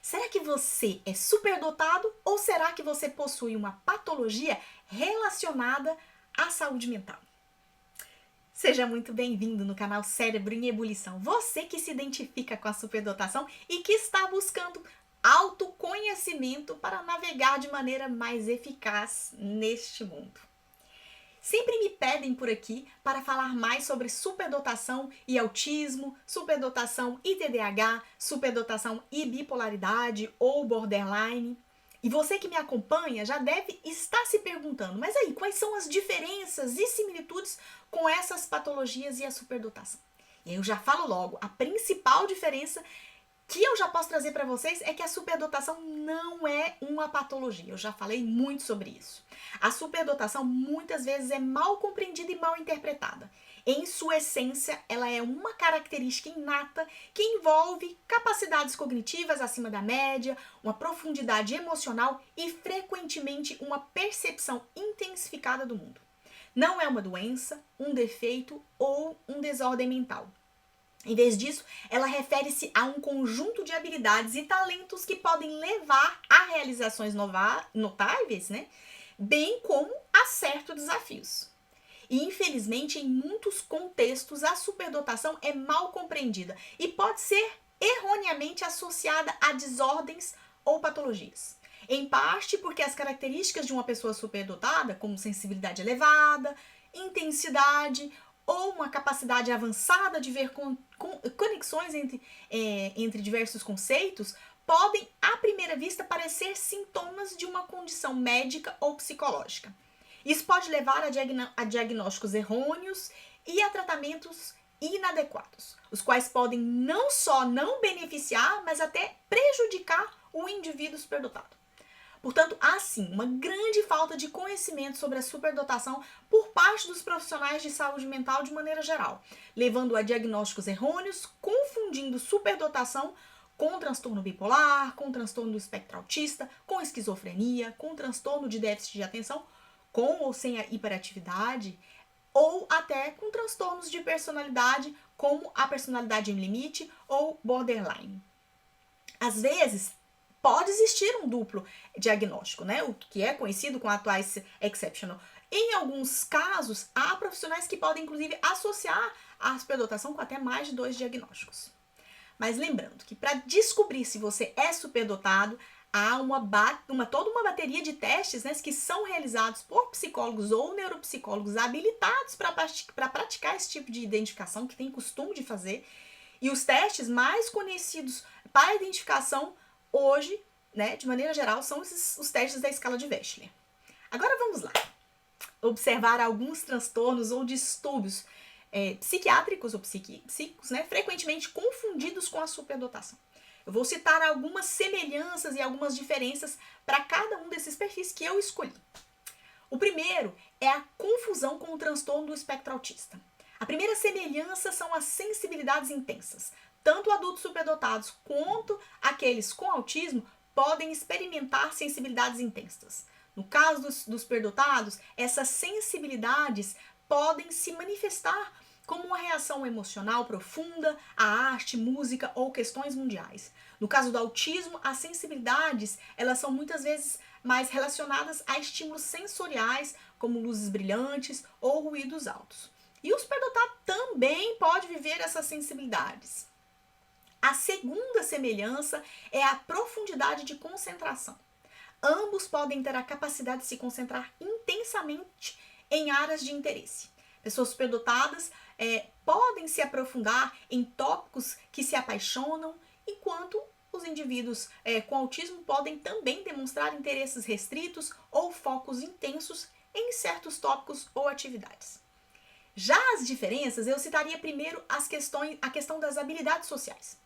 Será que você é superdotado ou será que você possui uma patologia relacionada à saúde mental? Seja muito bem-vindo no canal Cérebro em Ebulição. Você que se identifica com a superdotação e que está buscando autoconhecimento para navegar de maneira mais eficaz neste mundo. Sempre me pedem por aqui para falar mais sobre superdotação e autismo, superdotação e TDAH, superdotação e bipolaridade ou borderline. E você que me acompanha já deve estar se perguntando, mas aí, quais são as diferenças e similitudes com essas patologias e a superdotação? E eu já falo logo, a principal diferença que eu já posso trazer para vocês é que a superdotação não é uma patologia. Eu já falei muito sobre isso. A superdotação muitas vezes é mal compreendida e mal interpretada. Em sua essência, ela é uma característica inata que envolve capacidades cognitivas acima da média, uma profundidade emocional e frequentemente uma percepção intensificada do mundo. Não é uma doença, um defeito ou um desordem mental. Em vez disso, ela refere-se a um conjunto de habilidades e talentos que podem levar a realizações notáveis, bem como a certos desafios. E, infelizmente, em muitos contextos, a superdotação é mal compreendida e pode ser erroneamente associada a desordens ou patologias. Em parte porque as características de uma pessoa superdotada, como sensibilidade elevada, intensidade ou uma capacidade avançada de ver conexões entre diversos conceitos, podem, à primeira vista, parecer sintomas de uma condição médica ou psicológica. Isso pode levar a diagnósticos errôneos e a tratamentos inadequados, os quais podem não só não beneficiar, mas até prejudicar o indivíduo superdotado. Portanto, há sim uma grande falta de conhecimento sobre a superdotação por parte dos profissionais de saúde mental de maneira geral, levando a diagnósticos errôneos, confundindo superdotação com transtorno bipolar, com transtorno do espectro autista, com esquizofrenia, com transtorno de déficit de atenção, com ou sem a hiperatividade, ou até com transtornos de personalidade, como a personalidade em limite ou borderline. Às vezes, pode existir um duplo diagnóstico, o que é conhecido com a Twice Exceptional. Em alguns casos, há profissionais que podem, inclusive, associar a superdotação com até mais de 2 diagnósticos. Mas lembrando que para descobrir se você é superdotado, há toda uma bateria de testes que são realizados por psicólogos ou neuropsicólogos habilitados para praticar esse tipo de identificação, que tem costume de fazer. E os testes mais conhecidos para identificação hoje, de maneira geral, são os testes da escala de Wechsler. Agora vamos lá. Observar alguns transtornos ou distúrbios psiquiátricos ou psíquicos, frequentemente confundidos com a superdotação. Eu vou citar algumas semelhanças e algumas diferenças para cada um desses perfis que eu escolhi. O primeiro é a confusão com o transtorno do espectro autista. A primeira semelhança são as sensibilidades intensas. Tanto adultos superdotados quanto aqueles com autismo podem experimentar sensibilidades intensas. No caso dos superdotados, essas sensibilidades podem se manifestar como uma reação emocional profunda à arte, música ou questões mundiais. No caso do autismo, as sensibilidades elas são muitas vezes mais relacionadas a estímulos sensoriais, como luzes brilhantes ou ruídos altos. E o superdotado também pode viver essas sensibilidades. A segunda semelhança é a profundidade de concentração. Ambos podem ter a capacidade de se concentrar intensamente em áreas de interesse. Pessoas superdotadas podem se aprofundar em tópicos que se apaixonam, enquanto os indivíduos com autismo podem também demonstrar interesses restritos ou focos intensos em certos tópicos ou atividades. Já as diferenças, eu citaria primeiro a questão das habilidades sociais.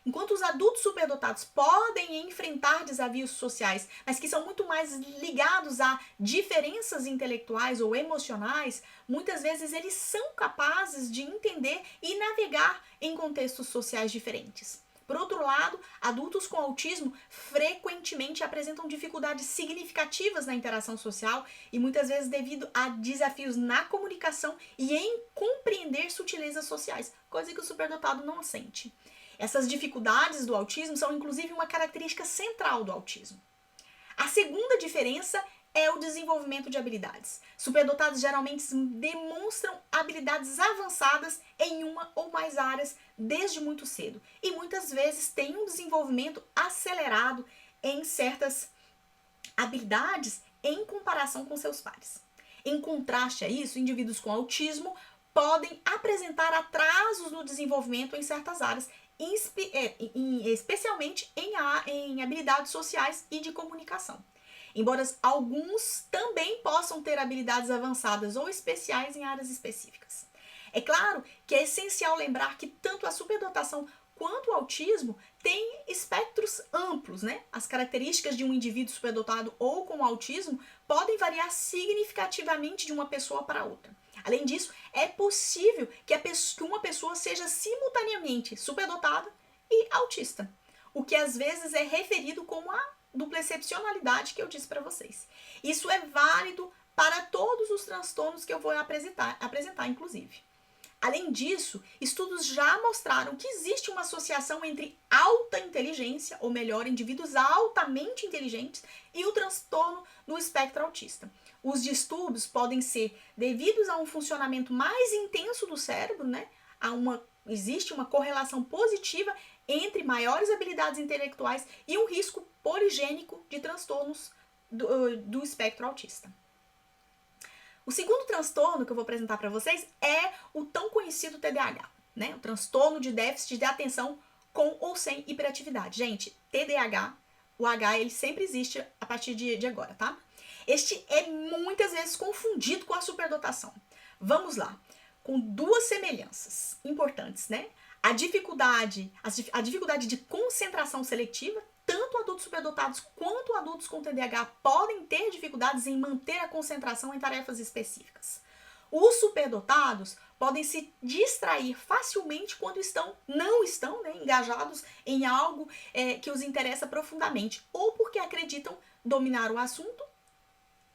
Enquanto os adultos superdotados podem enfrentar desafios sociais, mas que são muito mais ligados a diferenças intelectuais ou emocionais, muitas vezes eles são capazes de entender e navegar em contextos sociais diferentes. Por outro lado, adultos com autismo frequentemente apresentam dificuldades significativas na interação social e muitas vezes devido a desafios na comunicação e em compreender sutilezas sociais, coisa que o superdotado não sente. Essas dificuldades do autismo são inclusive uma característica central do autismo. A segunda diferença é o desenvolvimento de habilidades. Superdotados geralmente demonstram habilidades avançadas em uma ou mais áreas desde muito cedo e muitas vezes têm um desenvolvimento acelerado em certas habilidades em comparação com seus pares. Em contraste a isso, indivíduos com autismo podem apresentar atrasos no desenvolvimento em certas áreas, especialmente em habilidades sociais e de comunicação. Embora alguns também possam ter habilidades avançadas ou especiais em áreas específicas. É claro que é essencial lembrar que tanto a superdotação quanto o autismo têm espectros amplos, né? As características de um indivíduo superdotado ou com autismo podem variar significativamente de uma pessoa para outra. Além disso, é possível que uma pessoa seja simultaneamente superdotada e autista, o que às vezes é referido como a dupla excepcionalidade que eu disse para vocês. Isso é válido para todos os transtornos que eu vou apresentar inclusive. Além disso, estudos já mostraram que existe uma associação entre alta inteligência, ou melhor, indivíduos altamente inteligentes, e o transtorno no espectro autista. Os distúrbios podem ser devidos a um funcionamento mais intenso do cérebro, né? Existe uma correlação positiva entre maiores habilidades intelectuais e um risco poligênico de transtornos do espectro autista. O segundo transtorno que eu vou apresentar para vocês é o tão conhecido TDAH, né? O transtorno de déficit de atenção com ou sem hiperatividade. Gente, TDAH, o H, ele sempre existe a partir de agora, tá? Este é muitas vezes confundido com a superdotação. Vamos lá, com duas semelhanças importantes, né? A dificuldade de concentração seletiva. Tanto adultos superdotados quanto adultos com TDAH podem ter dificuldades em manter a concentração em tarefas específicas. Os superdotados podem se distrair facilmente quando não estão engajados em algo que os interessa profundamente, ou porque acreditam dominar o assunto,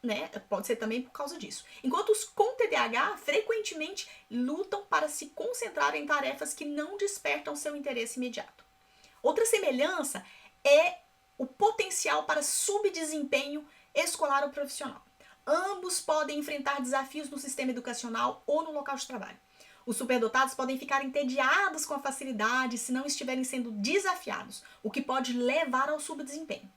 né? Pode ser também por causa disso. Enquanto os com TDAH frequentemente lutam para se concentrar em tarefas que não despertam seu interesse imediato. Outra semelhança é o potencial para subdesempenho escolar ou profissional. Ambos podem enfrentar desafios no sistema educacional ou no local de trabalho. Os superdotados podem ficar entediados com a facilidade se não estiverem sendo desafiados, o que pode levar ao subdesempenho.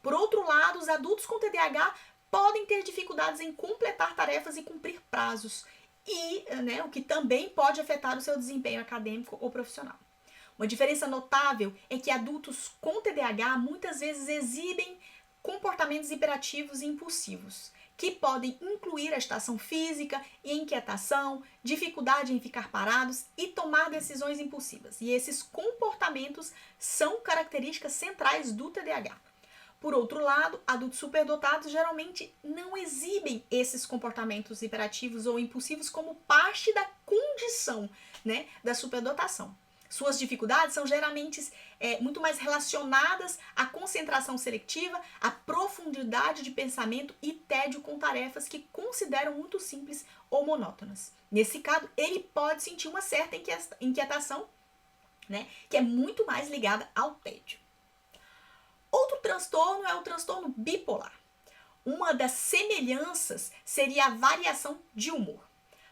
Por outro lado, os adultos com TDAH podem ter dificuldades em completar tarefas e cumprir prazos, o que também pode afetar o seu desempenho acadêmico ou profissional. Uma diferença notável é que adultos com TDAH muitas vezes exibem comportamentos hiperativos e impulsivos, que podem incluir agitação física, inquietação, dificuldade em ficar parados e tomar decisões impulsivas. E esses comportamentos são características centrais do TDAH. Por outro lado, adultos superdotados geralmente não exibem esses comportamentos hiperativos ou impulsivos como parte da condição, né, da superdotação. Suas dificuldades são geralmente muito mais relacionadas à concentração seletiva, à profundidade de pensamento e tédio com tarefas que consideram muito simples ou monótonas. Nesse caso, ele pode sentir uma certa inquietação, né, que é muito mais ligada ao tédio. Outro transtorno é o transtorno bipolar. Uma das semelhanças seria a variação de humor.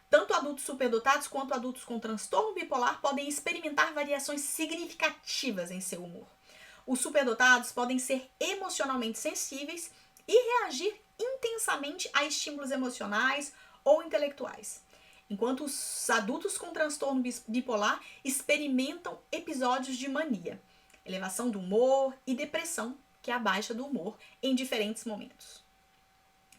Tanto adultos superdotados quanto adultos com transtorno bipolar podem experimentar variações significativas em seu humor. Os superdotados podem ser emocionalmente sensíveis e reagir intensamente a estímulos emocionais ou intelectuais, enquanto os adultos com transtorno bipolar experimentam episódios de mania, elevação do humor e depressão, que é a baixa do humor, em diferentes momentos.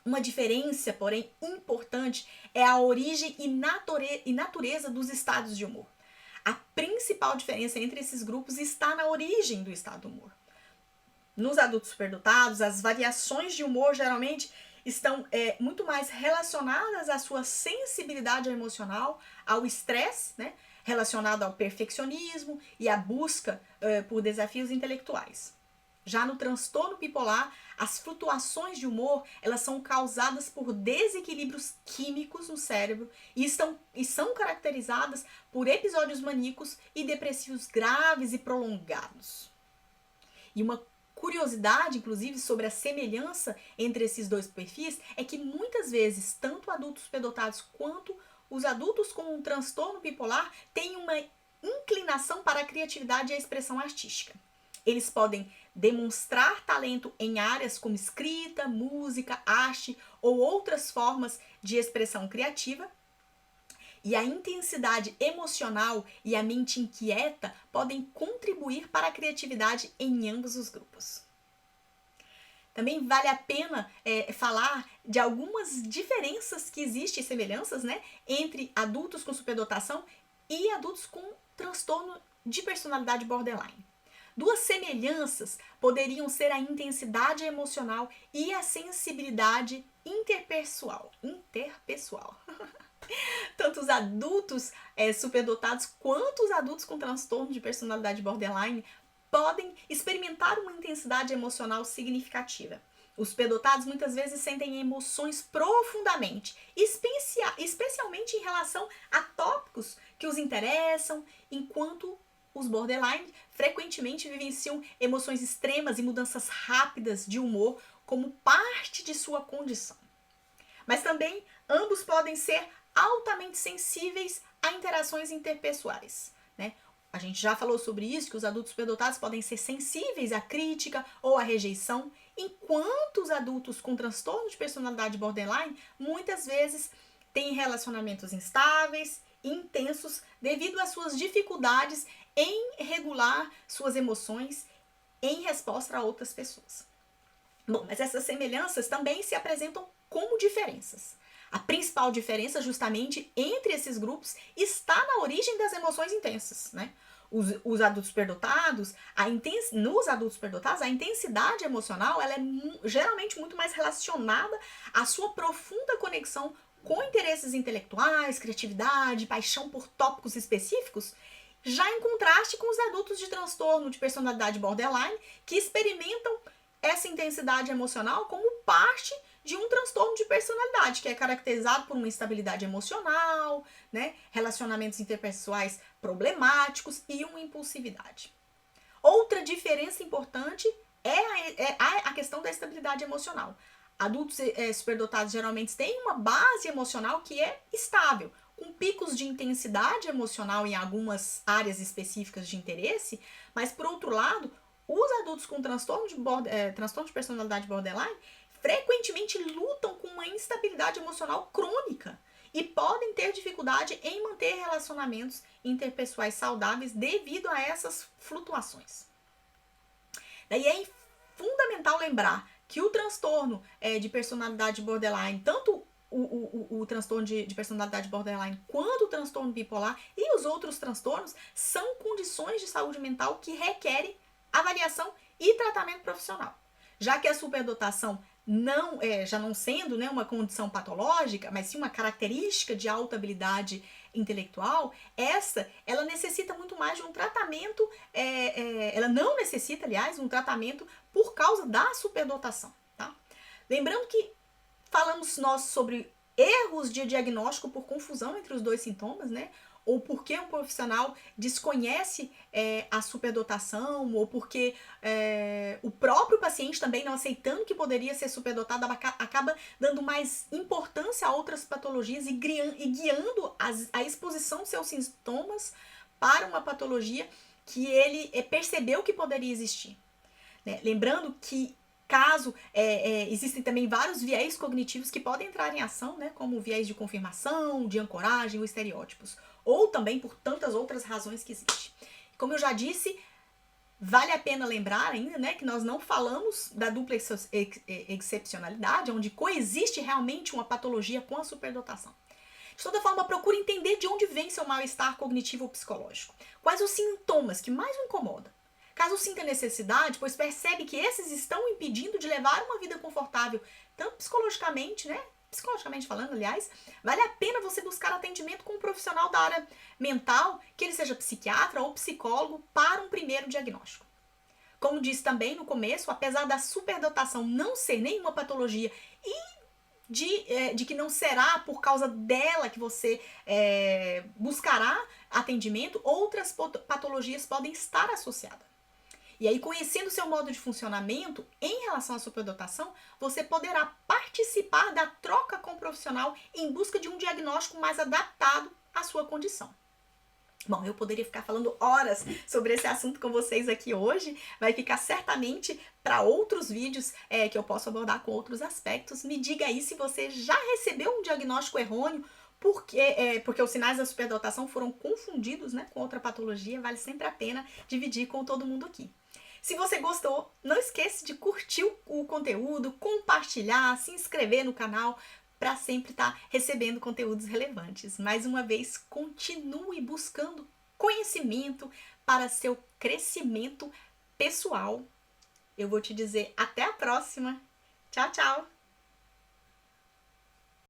Uma diferença, porém, importante é a origem e natureza dos estados de humor. A principal diferença entre esses grupos está na origem do estado do humor. Nos adultos superdotados, as variações de humor geralmente estão muito mais relacionadas à sua sensibilidade emocional, ao estresse, né, relacionado ao perfeccionismo e à busca por desafios intelectuais. Já no transtorno bipolar, as flutuações de humor, elas são causadas por desequilíbrios químicos no cérebro e são caracterizadas por episódios maníacos e depressivos graves e prolongados. E uma curiosidade, inclusive, sobre a semelhança entre esses dois perfis é que muitas vezes, tanto adultos superdotados quanto os adultos com um transtorno bipolar têm uma inclinação para a criatividade e a expressão artística. Eles podem demonstrar talento em áreas como escrita, música, arte ou outras formas de expressão criativa. E a intensidade emocional e a mente inquieta podem contribuir para a criatividade em ambos os grupos. Também vale a pena falar de algumas diferenças que existem, semelhanças, né, entre adultos com superdotação e adultos com transtorno de personalidade borderline. Duas semelhanças poderiam ser a intensidade emocional e a sensibilidade interpessoal. Tanto os adultos superdotados quanto os adultos com transtorno de personalidade borderline podem experimentar uma intensidade emocional significativa. Os superdotados muitas vezes sentem emoções profundamente, especialmente em relação a tópicos que os interessam, enquanto os borderline frequentemente vivenciam emoções extremas e mudanças rápidas de humor como parte de sua condição. Mas também ambos podem ser altamente sensíveis a interações interpessoais, né? A gente já falou sobre isso, que os adultos superdotados podem ser sensíveis à crítica ou à rejeição, enquanto os adultos com transtorno de personalidade borderline muitas vezes têm relacionamentos instáveis e intensos devido às suas dificuldades em regular suas emoções em resposta a outras pessoas. Bom, mas essas semelhanças também se apresentam como diferenças. A principal diferença, justamente, entre esses grupos está na origem das emoções intensas, né? Os adultos superdotados, nos adultos superdotados, a intensidade emocional ela é geralmente muito mais relacionada à sua profunda conexão com interesses intelectuais, criatividade, paixão por tópicos específicos, já em contraste com os adultos de transtorno de personalidade borderline, que experimentam essa intensidade emocional como parte de um transtorno de personalidade, que é caracterizado por uma instabilidade emocional, né, relacionamentos interpessoais problemáticos e uma impulsividade. Outra diferença importante é a questão da estabilidade emocional. Adultos superdotados geralmente têm uma base emocional que é estável, com picos de intensidade emocional em algumas áreas específicas de interesse, mas, por outro lado, os adultos com transtorno de personalidade borderline frequentemente lutam com uma instabilidade emocional crônica e podem ter dificuldade em manter relacionamentos interpessoais saudáveis devido a essas flutuações. Daí é fundamental lembrar que o transtorno de personalidade borderline, tanto o transtorno de personalidade borderline quanto o transtorno bipolar e os outros transtornos, são condições de saúde mental que requerem avaliação e tratamento profissional. Já que a superdotação já não sendo, né, uma condição patológica, mas sim uma característica de alta habilidade intelectual, ela necessita muito mais de um tratamento, ela não necessita, aliás, um tratamento por causa da superdotação, tá? Lembrando que falamos nós sobre erros de diagnóstico por confusão entre os dois sintomas, né? Ou porque um profissional desconhece a superdotação, ou porque o próprio paciente também não aceitando que poderia ser superdotado, acaba dando mais importância a outras patologias e guiando a exposição dos seus sintomas para uma patologia que ele percebeu que poderia existir. Né? Lembrando que caso existem também vários viés cognitivos que podem entrar em ação, né, como o viés de confirmação, de ancoragem ou estereótipos, ou também por tantas outras razões que existem. Como eu já disse, vale a pena lembrar ainda, né, que nós não falamos da dupla excepcionalidade, onde coexiste realmente uma patologia com a superdotação. De toda forma, procure entender de onde vem seu mal-estar cognitivo ou psicológico. Quais os sintomas que mais o incomodam. Caso sinta necessidade, pois percebe que esses estão impedindo de levar uma vida confortável, tanto psicologicamente, né? Psicologicamente falando, aliás, vale a pena você buscar atendimento com um profissional da área mental, que ele seja psiquiatra ou psicólogo, para um primeiro diagnóstico. Como disse também no começo, apesar da superdotação não ser nenhuma patologia e de que não será por causa dela que você buscará atendimento, outras patologias podem estar associadas. E aí, conhecendo seu modo de funcionamento em relação à superdotação, você poderá participar da troca com o profissional em busca de um diagnóstico mais adaptado à sua condição. Bom, eu poderia ficar falando horas sobre esse assunto com vocês aqui hoje, vai ficar certamente para outros vídeos que eu posso abordar com outros aspectos. Me diga aí se você já recebeu um diagnóstico errôneo, porque os sinais da superdotação foram confundidos, né, com outra patologia. Vale sempre a pena dividir com todo mundo aqui. Se você gostou, não esqueça de curtir o conteúdo, compartilhar, se inscrever no canal, para sempre estar recebendo conteúdos relevantes. Mais uma vez, continue buscando conhecimento para seu crescimento pessoal. Eu vou te dizer até a próxima. Tchau, tchau!